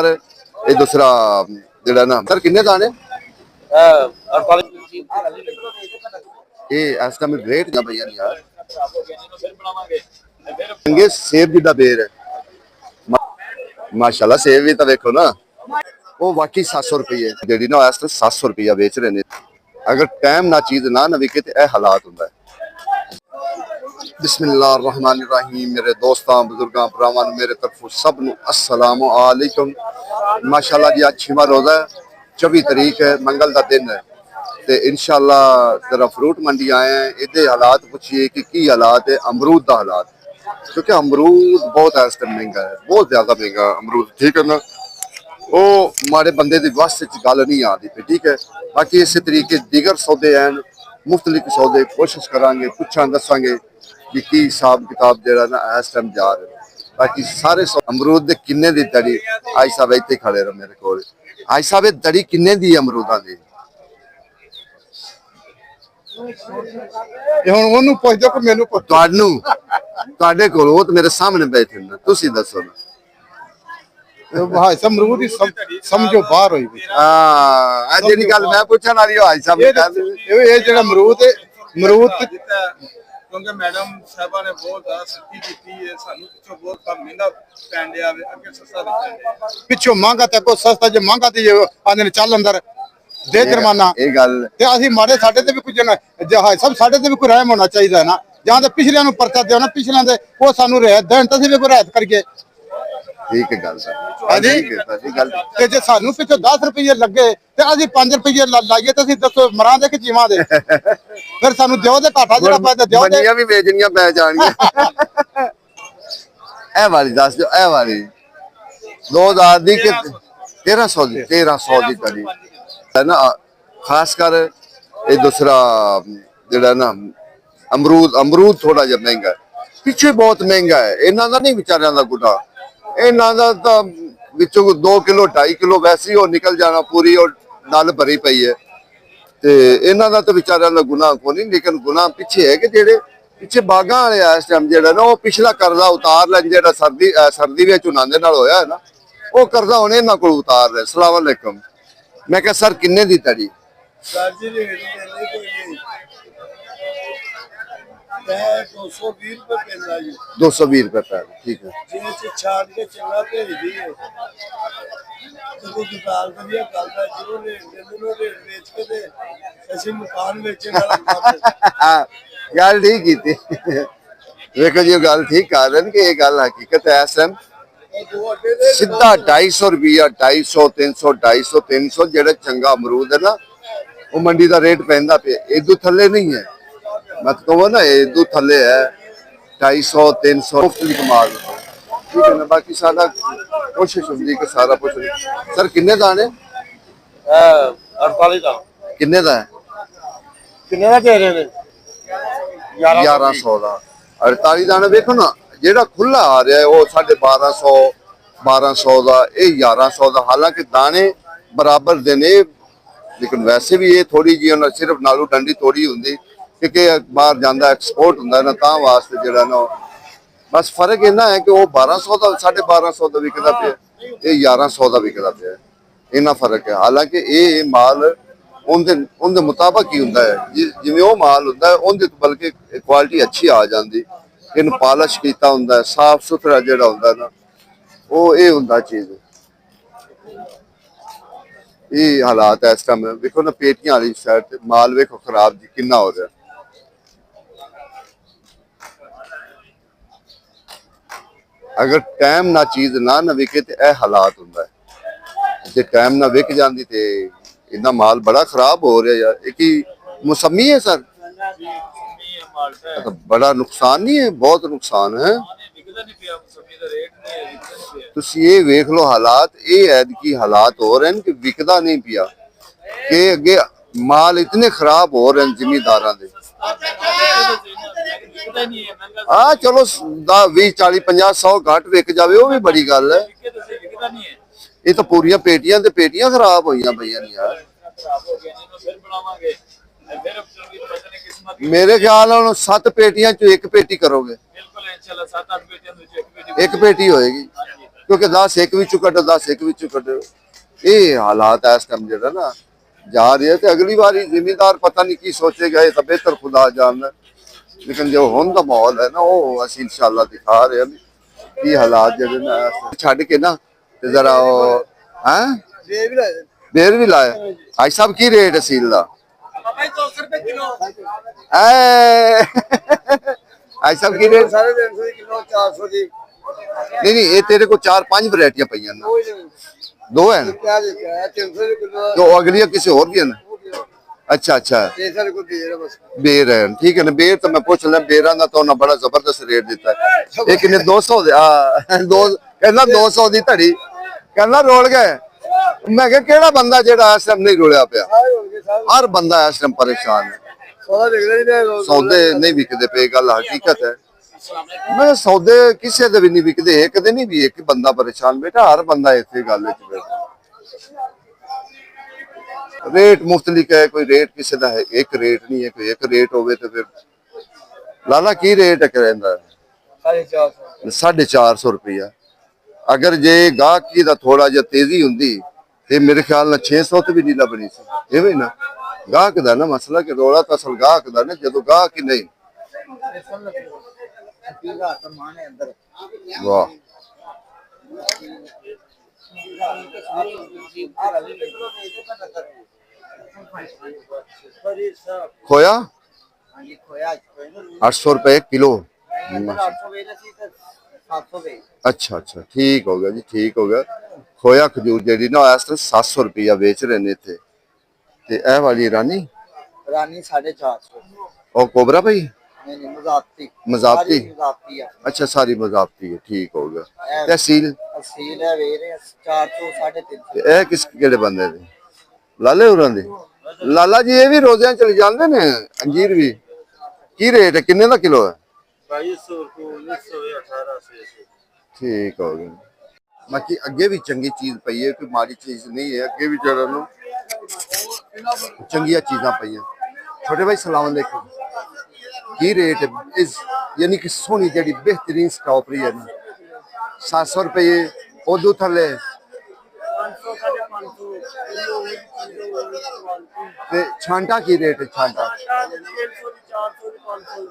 कर ये दूसरा जेड़ा ना सर किन्ने दाने ये इस टाइम रेट ना भैया नहीं यार चंगे सेब जिदा बेर है माशाल्लाह सेब भी तो देखो ना वो वाकई 700 रुपये जेडी ना इस 700 रुपया बेच रहे हैं अगर टाइम ना चीज ना विके तो यह हालात होंगे बिस्मिल्लाहिर्रहमानिर्रहीम मेरे दोस्तों बुजुर्गों भरावां मेरे तरफों सब नूं अस्सलाम वालेकुम माशाल्लाह जी आज 6वां रोज़ा है 24 तरीक है मंगल का दिन है तो इंशाल्लाह जरा फ्रूट मंडी आए हैं इहदे हालात पूछिए कि की हालात है अमरूद का हालात क्योंकि अमरूद बहुत इस टाइम महंगा है बहुत ज्यादा महंगा अमरूद ठीक है ना वो माड़े बंदे की वस गल नहीं आती पी ठीक है बाकी इस तरीके दीगर सौदे हैं मुख्तलिफ सौदे कोशिश करांगे पुछां दसांगे कि हिसाब किताब जरा ना इस टाइम जा रहे बाकी सारे अमरूद दे किन्ने दी दड़ी आई साहब इत्थे खड़े रहो मेरे कोल आई साहब दड़ी किन्ने दी अमरूदां दी ਹੁਣ ਉਹਨੂੰ ਪੁੱਛ ਦੋ ਕਿ ਮੈਨੂੰ ਪੁੱਛ ਤੁਹਾਨੂੰ ਤੁਹਾਡੇ ਕੋਲ ਉਹ ਤੇ ਮੇਰੇ ਸਾਹਮਣੇ ਬੈਠੇ ਨੇ ਤੁਸੀਂ ਦੱਸੋ ਨਾ ਭਾਈ ਸਾਹਿਬ ਅਮਰੂਦ ਦੀ ਸਮਝੋ ਬਾਹਰ ਹੋਈ ਵੀ ਹਾਂ ਅੱਜ ਜਿਹੜੀ ਗੱਲ ਮੈਂ ਪੁੱਛਣ ਵਾਲੀ ਉਹ ਭਾਈ ਸਾਹਿਬ ਨੇ ਕਹਿ ਦਿੱਤੀ ਇਹ ਜਿਹੜਾ ਅਮਰੂਦ ਕਿਉਂਕਿ ਮੈਡਮ ਸਾਹਿਬਾਂ ਨੇ ਬਹੁਤ ਜ਼ਿਆਦਾ ਸਖਤੀ ਕੀਤੀ ਹੈ ਸਾਨੂੰ ਪਿੱਛੋਂ ਬਹੁਤ ਮਹਿੰਗਾ ਪੈਣ ਡਿਆ ਅੱਗੇ ਸਸਤਾ ਦਿੱਤਾ ਪਿੱਛੋਂ ਮਹਿੰਗਾ ਤੇ ਅੱਗੋਂ ਸਸਤਾ ਜੇ ਮਹਿੰਗਾ ਤੇ ਆਂਦੇ ਨੇ ਚੱਲ ਅੰਦਰ ਦੇ ਜੁਰਮਾਨਾ ਇਹ ਗੱਲ ਤੇ ਅਸੀਂ ਮਾੜੇ ਸਾਡੇ ਤੇ ਵੀ ਕੁਝ ਜਹਾਜ਼ ਸਭ ਸਾਡੇ ਤੇ ਵੀ ਕੋਈ ਰਹਿਮ ਹੋਣਾ ਚਾਹੀਦਾ ਹੈ ਨਾ ਜਾਂ ਤਾਂ ਪਿਛਲਿਆਂ ਨੂੰ ਪਰਚਾ ਦਿਓ ਨਾ ਪਿਛਲਿਆਂ ਦੇ ਉਹ ਸਾਨੂੰ ਰਹਿਤ ਦੇਣ ਤਾਂ ਅਸੀਂ ਵੀ ਕੋਈ ਰਹਿਤ ਕਰੀਏ ਠੀਕ ਹੈ ਗੱਲ ਹਾਂਜੀ ਗੱਲ ਤੇ ਜੇ ਸਾਨੂੰ ਪਿੱਛੋਂ 10 ਰੁਪਏ ਲੱਗੇ ਤੇ ਅਸੀਂ 5 ਰੁਪਏ ਲਾਈਏ ਤਾਂ ਅਸੀਂ ਦੱਸੋ ਮਰਾਂ ਦੇ ਕਿ ਜੀਵਾਂ ਦੇ ਫਿਰ ਸਾਨੂੰ ਦਿਓ ਦੇ ਘਾਟਾ ਜਿਹੜਾ ਪੈਦਾ ਦਿਓ ਦੇ ਮੰਡੀਆਂ ਵੀ ਵੇਚਣੀਆਂ ਪੈ ਜਾਣਗੀਆਂ ਇਹ ਵਾਲੀ ਦੱਸ ਦਿਓ ਇਹ ਵਾਲੀ 2000 ਦੀ ਕਿ 1300 ਦੀ ਕਰੀ है ना खास कर ये दूसरा जेड़ा ना अमरूद थोड़ा जिहा महंगा है पिछे बहुत महंगा है इन्हां दा नहीं बेचारियां दा गुना इन्हां दा तां विचों 2 किलो 2.5 किलो वैसे ही निकल जाना पूरी और नल भरी पई है ते इन्हां दा तां बेचारियां दा गुना कोई नहीं लेकिन गुना पिछे है कि जेड़े पिछे बागां वाले इस टाइम जेड़ा ना वो पिछला कर्जा उतार लैन जेड़ा सर्दी विच उनांदे नाल होया है ना वो कर्जा हुण इन्हां कोल उतार रहे अस्सलाम वालेकुम मैं क्या सर किन्ने दी तड़ी सर जी रेट देने कोई 220 रुपए पैंदा जी 220 रुपए पैर ठीक है जिन्हें से छाट के चंगा भेज दी है तो दुकान बढ़िया करता जो रेट बेच के दे ऐसे मकान बेचने वाला गल ठीक की देखो जी गल ठीक कर रहे हैं कि ये गल हकीकत है इस टाइम सीधा 250 रुपया 250 300 250 300 जेड़ा चंगा अमरूद है ना वो मंडी का रेट पैंदा पे इदू थले नहीं है मत कहो ना इदू थले है 250 300 मुफ्त कमाल ठीक है ना बाकी सारा कोशिश होती कि सारा कुछ सर किन्ने दाने 48 का किन्ने दा है किन्ने का दे रहे ने 1100 ਦਾ 48 दाने देखो ना ਜਿਹੜਾ ਖੁੱਲਾ ਆ ਰਿਹਾ ਉਹ 1250 ਦਾ ਇਹ 1100 ਦਾ ਹਾਲਾਂਕਿ ਦਾਣੇ ਬਰਾਬਰ ਦੇ ਨੇ ਲੇਕਿਨ ਵੈਸੇ ਵੀ ਇਹ ਥੋੜੀ ਜੀ ਉਹਨਾਂ ਸਿਰਫ ਨਾਲੂ ਡੰਡੀ ਥੋੜੀ ਹੁੰਦੀ ਕਿਉਂਕਿ ਬਾਹਰ ਜਾਂਦਾ ਐਕਸਪੋਰਟ ਹੁੰਦਾ ਨਾ ਤਾਂ ਵਾਸਤੇ ਜਿਹੜਾ ਨਾ ਬਸ ਫਰਕ ਇਹਨਾਂ ਹੈ ਕਿ ਉਹ 1200 ਦਾ 1250 ਦਾ ਵਿਕਦਾ ਪਿਆ ਇਹ 1100 ਦਾ ਵਿਕਦਾ ਪਿਆ ਇਹਨਾਂ ਫਰਕ ਹੈ ਹਾਲਾਂਕਿ ਇਹ ਮਾਲ ਉਹਦੇ ਮੁਤਾਬਕ ਹੀ ਹੁੰਦਾ ਹੈ ਜਿਵੇਂ ਉਹ ਮਾਲ ਹੁੰਦਾ ਹੈ ਉਹਦੇ ਤੋਂ ਬਲਕਿ ਕੁਆਲਿਟੀ ਅੱਛੀ ਆ ਜਾਂਦੀ इन पालिश किया होंगे साफ सुथरा जोड़ा होंगे ना वो ये होंगे चीज ये हालात है इस टाइम देखो ना पेटियां वाली साइड माल वेखो खराब जी कितना हो रहा अगर टाइम ना चीज ना विके तो यह हालात होंगे जे टाइम ना विक जाती तो इन्ना माल बड़ा खराब हो रहा यार एक ही मौसमी है सर तो बड़ा नुकसान नहीं है बहुत नुकसान है तुसी ये वेख लो हालात ये ऐदकी हालात हो रहे हैं कि विकदा नहीं पिया कि अगे माल इतने खराब हो रहे हैं जिमीदारां दे हाँ चलो 20 40 50 100 घट विक जावे वो भी बड़ी गल है ये तो पूरियां पेटियां खराब होइयां पईयां ने यार मेरे ख्याल 7 पेटियां चो एक पेटी करोगे एक पेटी होएगी ਕਿਉਂਕਿ 10 ਇੱਕ ਵਿੱਚੋਂ ਕੱਢੋ, 10 ਇੱਕ ਵਿੱਚੋਂ ਕੱਢੋ। ਇਹ ਹਾਲਾਤ ਇਸ ਟਾਈਮ ਜਿਹੜਾ ਨਾ ਜਾ ਰਿਹਾ, ਤੇ ਅਗਲੀ ਵਾਰੀ ਜ਼ਿਮੀਂਦਾਰ ਪਤਾ ਨਹੀਂ ਕੀ ਸੋਚੇਗਾ, ਇਹ ਤਾਂ ਬਿਹਤਰ ਖੁਦਾ ਜਾਣਦਾ। ਲੇਕਿਨ ਜੋ ਹੁਣ ਦਾ ਮਾਹੌਲ ਹੈ ਨਾ, ਉਹ ਅਸੀਂ ਇਨਸ਼ਾਅੱਲਾ ਦਿਖਾ ਰਹੇ ਹਾਂ ਕੀ ਹਾਲਾਤ ਜਿਹੜੇ ਨਾ ਛੱਡ ਕੇ ਨਾ, ਤੇ ਜਰਾ ਉਹ ਬੇਰ ਵੀ ਲਾਇਆ। ਭਾਈ ਸਾਹਿਬ ਕੀ ਰੇਟ ਅਸੀਲ ਦਾ? ਭਾਈ 200 ਰੁਪਏ ਕਿਲੋ, ਭਾਈ ਸਾਹਿਬ ਕੀ ਰੇਟ? 350 ਕਿਲੋ, 400 ਦੀ। ਨਹੀਂ ਨਹੀਂ, ਇਹ ਤੇਰੇ ਕੋਲ 4-5 ਵੈਰਾਈਟੀਆਂ ਪਈਆਂ ਨਾ, ਦੋ ਹਨ ਕਿਆ ਦੇਖਿਆ 300 ਕਿਲੋ तो अगलियां किसी और भी है ना? अच्छा अच्छा, 300 को दे रहा बस। बेर है, ठीक है ना। बेर तो मैं पूछ लिया, बेरा का तो ना बड़ा जबरदस्त रेट देता है। एक ने 200 दो कहना 200 दी धड़ी, कहना रोल गए। मैं क्या केड़ा बंदा जेड़ा इस टाइम नहीं रोलिया पिया? हर बंदा इस टाइम परेशान है, सौदे नहीं विकदे पे, गल हकीकत है। मैं सौदे किसी दे भी नहीं विकदे, एक दे नहीं भी, एक बंदा परेशान बेटा, हर बंदा इस गल बैठा। रेट मुख्तलिफ है, कोई रेट किसी का है एक रेट नहीं है, कोई एक रेट होवे तो फिर लाला की रेट है कहंदा 450। 450 रुपया। अगर जे गाहकी दा थोड़ा जिहा तेजी हुंदी ते मेरे ख्याल नाल 600 ते भी नहीं लभनी सी। एवें ना गाहक दा ना मसला, कि रोला तो असल गाहक दा ना, जदों गाहक ही नहीं। वाह, खोया 800 रुपए किलो। अच्छा अच्छा, ठीक हो गया जी, ठीक हो गया। खोया खजूर जी ना इस तरह 700 रुपया बेच रहे ने थे। ते ए वाली रानी 450। और कोबरा भाई नहीं मजाकती मजाकती, है। अच्छा सारी मजाकती है, ठीक हो गया। तहसील असील है वेरे 400 350। ए किस केड़े बंदे ने? लाले होरां दे? लाला जी ये भी रोज़ियां चले जांदे ने? अंजीर भी की रेट है, किन्ने दा किलो है? 2200 को 1900 1800। ठीक हो गया। बाकी अगे भी चंगी चीज पई है, कोई माड़ी चीज नहीं है। अगे भी जरा नु चंगिया चीजा पई है। छोटे भाई सलाम अलैकुम, की रेट है इस, यानी कि सोनी जेडी बेहतरीन स्ट्रॉबेरी है ना 700 रुपये, उदू थले ते छांटा की रेट है? छांटा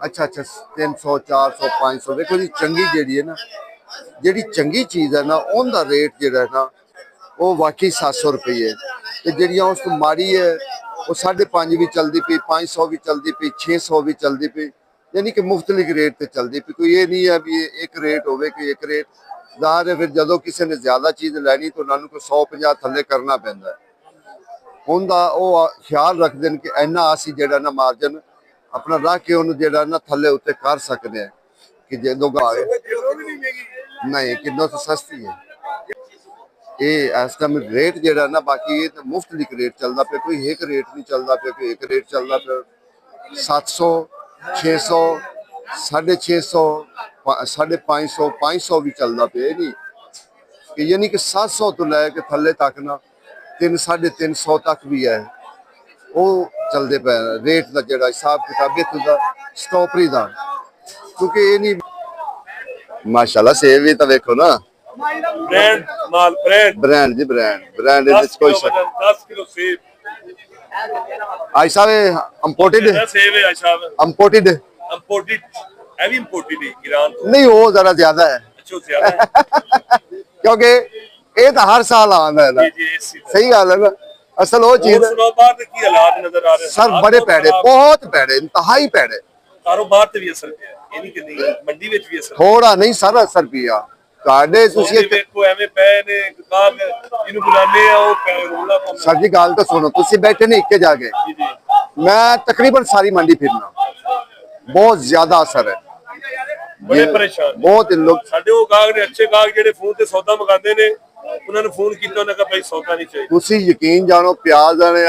अच्छा अच्छा 300 400 500। देखो जी चंगी जेडी है ना, जेडी चंगी चीज है ना, उनका रेट जेड़ा है ना वो वाकई 700 रुपये है। ते जेड़ियां उस तो माड़ी है वो 550 भी चलती पई, 500 भी चलती पई, 600 भी चलती पई, यानी कि मुख्तलिफ रेट ते चलती पई। कोई ये नहीं है भी एक रेट होवे कि एक रेट दार है। फिर जदों किसी ने ज्यादा चीज लैनी तो उन्होंने को 150 थले करना पैंदा है। उनका वो ख्याल रखते हैं कि इन्ना असी जेड़ा ना मार्जिन अपना रख के उन्होंने जेड़ा ना थले उत्ते कर सकते हैं कि जदों नहीं किलो तो सस्ती है ये इस टाइम रेट जेड़ा ना। बाकी ये तो मुफ्तलिफ रेट चलता पे, कोई एक रेट नहीं चलता पे, कोई एक रेट चलता पे। 700 600 650 550 500 भी चलता पे, नहीं कि यानी कि 700 तो लैके थले तक ना 300 350 तक भी है वो चलते पे रेट का जेड़ा हिसाब किताब इत्थों स्ट्रॉबेरी का। क्योंकि ये नहीं माशाल्लाह सेब भी तो देखो ना, ब्रांड माल ब्रांड जी, ब्रांड कोई शक 10 किलो सेब आई साहब इंपोर्टेड सेब है साहब। इंपोर्टेड इंपोर्टेड है भी इंपोर्टेड है ईरान तो। नहीं वो जरा ज्यादा है अच्छा ज्यादा है क्योंकि ये तो हर साल आंदा है ना। सही गल है ना, असल वो चीज बाहर के की हालात नजर आ रहे हैं सर बड़े पैड़े, बहुत पैड़े, इंतहाई पैड़े। कारोबार ते भी असर पिया ये नहीं कि नहीं, मंडी विच भी असर थोड़ा नहीं सारा असर पिया ਤੁਹਾਡੇ ਤੁਸੀਂ ਵੇਖੋ ਐਵੇਂ ਪਏ ਨੇ ਕਾਗ ਇਹਨੂੰ ਬੁਲਾਉਂਦੇ ਆ ਉਹ ਰੋਲਾ ਪਾਉਂਦੇ। ਸਰ ਜੀ ਗੱਲ ਤਾਂ ਸੁਣੋ, ਤੁਸੀਂ ਬੈਠੇ ਨੇ ਇੱਕੇ ਜਾ ਕੇ, ਜੀ ਜੀ ਮੈਂ ਤਕਰੀਬਨ ਸਾਰੀ ਮੰਡੀ ਫਿਰਨਾ, ਬਹੁਤ ਜ਼ਿਆਦਾ ਅਸਰ ਹੈ। ਬੜੇ ਪਰੇਸ਼ਾਨ ਬਹੁਤ ਲੋਕ ਸਾਡੇ ਉਹ ਗਾਹਕ ਨੇ, ਅੱਛੇ ਗਾਹਕ ਜਿਹੜੇ ਫੋਨ ਤੇ ਸੌਦਾ ਮੰਗਾਉਂਦੇ ਨੇ, ਉਹਨਾਂ ਨੂੰ ਫੋਨ ਕੀਤਾ, ਉਹਨਾਂ ਕਹਾ ਭਾਈ ਸੌਦਾ ਨਹੀਂ ਚਾਹੀਦਾ। ਤੁਸੀਂ ਯਕੀਨ ਜਾਣੋ ਪਿਆਜ਼ ਨੇ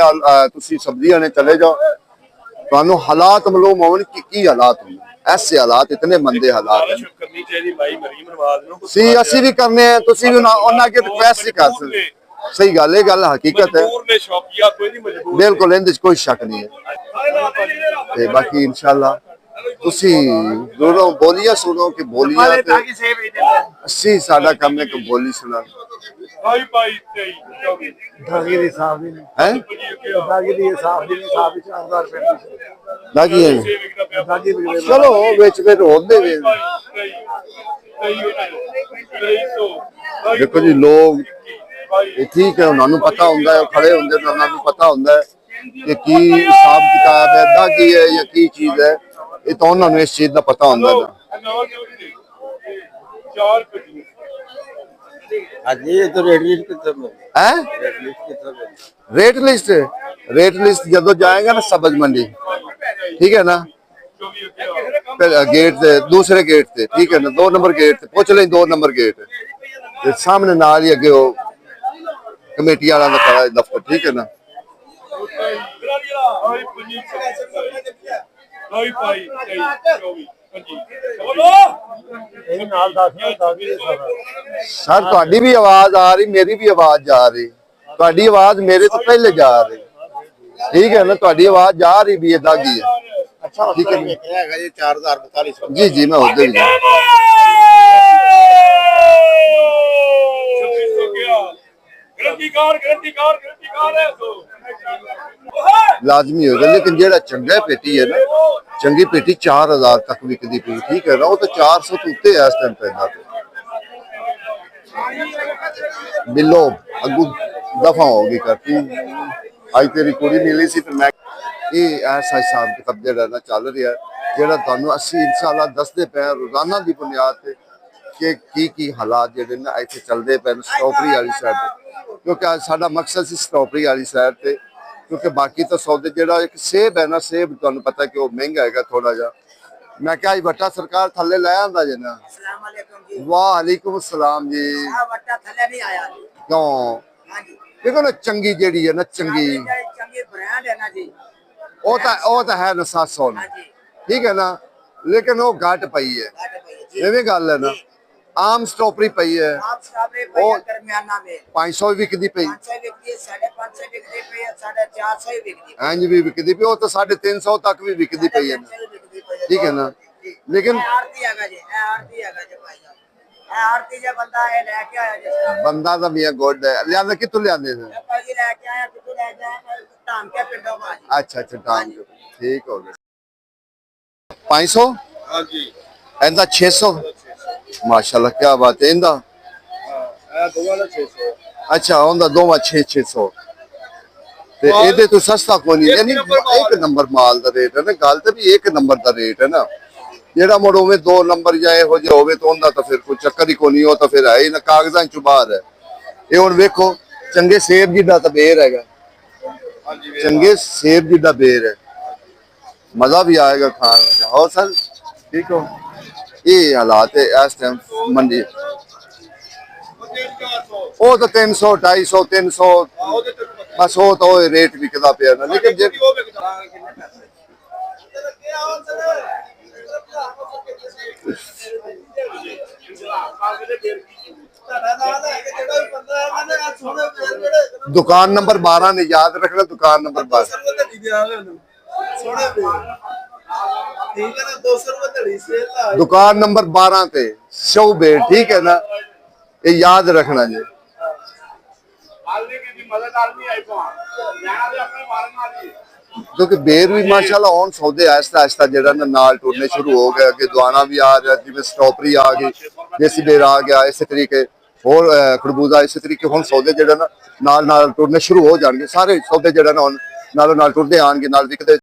ਤੁਸੀਂ ਸਬਜ਼ੀਆਂ ਨੇ ਚਲੇ ਜਾਓ, ਤੁਹਾਨੂੰ ਹਾਲਾਤ ਮਾਲੂਮ ਹੋਣ ਕਿ ਕੀ ਹਾਲਾਤ ਹੁੰਦੇ। ऐसे हालात इतने मंदे हालात करनी चाहिए भाई मरीम नवाज नु सी ਅਸੀਂ ਵੀ ਕਰਨੇ ਆ, ਤੁਸੀਂ ਵੀ ਉਹਨਾਂ ਅੱਗੇ ਰਿਕਵੈਸਟ ਹੀ ਕਰ ਸਕਦੇ। ਸਹੀ ਗੱਲ ਹੈ, ਗੱਲ ਹਕੀਕਤ ਹੈ, ਮਜਬੂਰ ਨੇ ਸ਼ੌਕੀਆ ਕੋਈ ਨਹੀਂ ਮਜਬੂਰ ਬਿਲਕੁਲ ਇਹਦੇ ਵਿੱਚ ਕੋਈ ਸ਼ੱਕ ਨਹੀਂ ਹੈ। ਤੇ ਬਾਕੀ ਇਨਸ਼ਾਅੱਲਾ ਤੁਸੀਂ ਦੋਨੋਂ ਬੋਲੀਆਂ ਸੁਣੋ ਕਿ ਬੋਲੀਆਂ ਤੇ ताकि सेब ही देते ਅਸੀਂ ਸਾਡਾ ਕੰਮ ਹੈ ਕਿ ਬੋਲੀ ਸੁਣਾ भाई भाई तेई धागे दी साहब दी ਹੈ धागे दी साहब दी साहब 4000 रुपए ਲਾਗੀ ਹੈ धागे बिगड़े ਚਲੋ ਵਿੱਚ ਫਿਰ ਹੁੰਦੇ ਵੇ ਦੇਖੋ ਜੀ ਲੋਕ ਇਹ ਠੀਕ ਹੈ ਉਹਨਾਂ ਨੂੰ ਪਤਾ ਹੁੰਦਾ ਹੈ ਉਹ ਖੜੇ ਹੁੰਦੇ ਨੇ ਉਹਨਾਂ ਨੂੰ ਪਤਾ ਹੁੰਦਾ ਹੈ ਕਿ ਕੀ ਹਿਸਾਬ ਕਿਤਾਬ ਹੈ ਦਾਗੀ ਹੈ ਜਾਂ ਕੀ ਚੀਜ਼ ਹੈ ਇਹ ਤਾਂ ਉਹਨਾਂ ਨੂੰ ਇਸ ਚੀਜ਼ ਦਾ ਪਤਾ ਹੁੰਦਾ ਨਾ आज ये तो रेट लिस्ट कितना में ਹੈ रेट लिस्ट कितना में रेट लिस्ट ਜਦੋਂ जाएगा ना सब्ज मंडी ठीक है ना फिर गेट से दूसरे गेट से ठीक है ना 2 नंबर गेट से पूछ लें 2 नंबर गेट ते सामने नाल ही अगे वो कमेटी वाला का खड़ा है दफ्तर ठीक है ना ਇਹ ਨਾਲ ਦੱਸ ਨਾ ਦਾਗੀ ਦੇ ਸਾਹਬ सर ਤੁਹਾਡੀ ਵੀ ਆਵਾਜ਼ ਆ ਰਹੀ ਮੇਰੀ ਵੀ ਆਵਾਜ਼ ਜਾ ਰਹੀ ਤੁਹਾਡੀ ਆਵਾਜ਼ ਮੇਰੇ ਤੋਂ ਪਹਿਲੇ ਜਾ ਰਹੀ ਠੀਕ ਹੈ ਨਾ ਤੁਹਾਡੀ ਆਵਾਜ਼ ਜਾ ਰਹੀ ਵੀ ਇਹ ਦਾਗੀ ਹੈ ਅੱਛਾ ਠੀਕ ਹੈ ਵੇਖਿਆ ਹੈਗਾ ਜੀ 4042 जी जी मैं उधर ही लाजमी होगा लेकिन जेड़ा चंगा पेटी है ना चंगी पेटी 4000 तक विकदी पई ठीक है ना वो तो 400 तो उत्ते है इस टाइम पैदा बिलो अगू दफा होगी करती आज तेरी कुड़ी मिली सी फिर मैं ਇਹ ਐਸਾ ਹਿਸਾਬ ਕਿਤਾਬ ਜਿਹੜਾ ਨਾ ਚੱਲ ਰਿਹਾ ਜਿਹੜਾ ਤੁਹਾਨੂੰ ਅਸੀਂ ਇਨਸ਼ਾਅੱਲਾ ਦੱਸਦੇ ਪਏ ਰੋਜ਼ਾਨਾ ਦੀ ਬੁਨਿਆਦ ਤੇ ਕਿ ਕੀ ਹਾਲਾਤ ਜਿਹੜੇ ਨਾ ਇੱਥੇ ਚੱਲਦੇ ਪਏ ਸਟ੍ਰਾਬੇਰੀ ਵਾਲੀ ਸਾਈਡ ਤੇ ਕਿਉਂਕਿ ਅੱਜ ਸਾਡਾ ਮਕਸਦ ਸੀ ਸਟ੍ਰਾਬੇਰੀ ਵਾਲੀ ਸਾਈਡ ਤੇ ਕਿਉਂਕਿ ਬਾਕੀ ਤਾਂ ਸੌਦੇ ਜਿਹੜਾ ਇੱਕ ਸੇਬ ਹੈ ਨਾ ਸੇਬ ਤੁਹਾਨੂੰ ਪਤਾ ਕਿ ਉਹ ਮਹਿੰਗਾ ਹੈਗਾ ਥੋੜਾ ਜਿਹਾ ਮੈਂ ਕਿਹਾ ਜੀ ਵੱਟਾ ਸਰਕਾਰ ਥੱਲੇ ਲੈ ਆਂਦਾ ਜੇ ਨਾ ਵਾਲੇਕੁਮ ਸਲਾਮ ਜੀ ਵੱਟਾ ਥੱਲੇ ਨਹੀਂ ਆਇਆ ਕਿਉਂ ਹਾਂਜੀ ਦੇਖੋ ਨਾ ਚੰਗੀ ਜਿਹੜੀ ਹੈ ਨਾ ਚੰਗੀ ਚੰਗੇ ਬ੍ਰਾਂਡ ਹੈ ਨਾ ਜੀ ਉਹ ਤਾਂ ਹੈ ਨਾ 700 ਠੀਕ ਹੈ ਨਾ ਲੇਕਿਨ ਉਹ ਘਟ ਪਈ ਹੈ ਇਹ ਵੀ ਗੱਲ ਹੈ ਨਾ ਆਮ ਸਟ੍ਰਾਬੇਰੀ ਪਈ ਹੈ ਆਪ ਸਾਹਮਣੇ ਭਈਆ ਦਰਮਿਆਨਾ में 500 ਵਿਕਦੀ ਪਈ 500 ਵਿਕਦੀ ਹੈ 550 ਵਿਕਦੀ ਪਈ ਹੈ 450 ਹੀ ਵਿਕਦੀ ਇੰਜ ਵੀ ਵਿਕਦੀ ਪਈ ਉਹ ਤਾਂ 350 ਤੱਕ ਵੀ ਵਿਕਦੀ ਪਈ ਹੈ ਠੀਕ ਹੈ ਨਾ ਲੇਕਿਨ ਆਰਤੀ ਹੈਗਾ ਜੀ ਇਹ ਆਰਤੀ ਹੈਗਾ ਜੀ ਭਾਈ ਇਹ ਆਰਤੀ ਜੇ ਬੰਦਾ ਇਹ ਲੈ ਕੇ ਆਇਆ ਜਿਸ ਬੰਦਾ ਤਾਂ ਮੀਆਂ ਗੋਡ ਹੈ ਲਿਆਂਦਾ ਕਿੱਥੋਂ ਲਿਆਂਦੇ ਨੇ ਭਾਈ ਲੈ ਕੇ ਆਇਆ ਕਿੱਥੋਂ ਲੈ ਕੇ ਆਇਆ ਧਾਮ ਕੇ ਪਿੰਡੋਂ ਭਾਜੀ ਅੱਛਾ ਟਾਈਮ ਠੀਕ ਹੋ ਗਿਆ 500 ਹਾਂਜੀ ਇਹਦਾ 600 ਮਾਸ਼ਾਅੱਲਾ ਕੀ ਬਾਤ ਹੈ ਇਹਦਾ ਇਹ ਦੋਵਾਂ ਦਾ 600 ਅੱਛਾ ਉਹਦਾ ਦੋਵਾਂ 600 ਤੇ ਇਹਦੇ ਤੋਂ ਸਸਤਾ ਕੋਈ ਨਹੀਂ ਯਾਨੀ ਇੱਕ ਨੰਬਰ ਮਾਲ ਦਾ ਰੇਟ ਹੈ ਨਾ ਗੱਲ ਤੇ ਵੀ ਇੱਕ ਨੰਬਰ ਦਾ ਰੇਟ ਹੈ ਨਾ ਜਿਹੜਾ ਮੋੜ ਹੋਵੇ 2 ਨੰਬਰ ਜਾਂ ਇਹੋ ਜਿਹਾ ਹੋਵੇ ਤਾਂ ਉਹਦਾ ਤਾਂ ਫਿਰ ਕੋਈ ਚੱਕਰ ਹੀ ਕੋਈ ਨਹੀਂ ਉਹ ਤਾਂ ਫਿਰ ਹੈ ਹੀ ਨਾ ਕਾਗਜ਼ਾਂ ਚ ਬਾਹਰ ਹੈ ਇਹ ਹੁਣ ਵੇਖੋ ਚੰਗੇ ਸੇਬ ਜਿੱਡਾ ਤਾਂ ਬੇਰ ਹੈਗਾ ਚੰਗੇ ਸੇਬ ਜਿੱਡਾ ਬੇਰ ਹੈ ਮਜ਼ਾ ਵੀ ਆਏਗਾ ਖਾਣ ਦਾ ਹੋ ਸਰ ਠੀਕ ਹੋ ਇਹ ਹਾਲਾਤ ਹੈ ਇਸ ਟਾਈਮ ਮੰਡੀ ਉਹ ਤਾਂ 300 250 300 ਬਸ ਉਹ ਤਾਂ ਉਹ ਰੇਟ ਵਿਕਦਾ ਪਿਆ ਨਾ ਲੇਕਿਨ ਜੇ दुकान नंबर 12 ने याद रखना दुकान नंबर 12 दुकान नंबर 12 पे शो बेट ठीक है ना ये याद रखना जी क्योंकि बेर भी माशाल्लाह ऑन सौदे आहिस्ता आहिस्ता जेड़ा ना नाल टुरने शुरू हो गया कि दुआना भी आ रहा जिवें स्ट्रॉबेरी आ गई देसी बेर आ गया इस तरीके और खरबूजा इस तरीके हुण सौदे जेड़ा ना नाल नाल टुरने शुरू हो जाएंगे सारे सौदे जेड़ा ना हुण नालों नाल टुरदे आएंगे नाल विकदे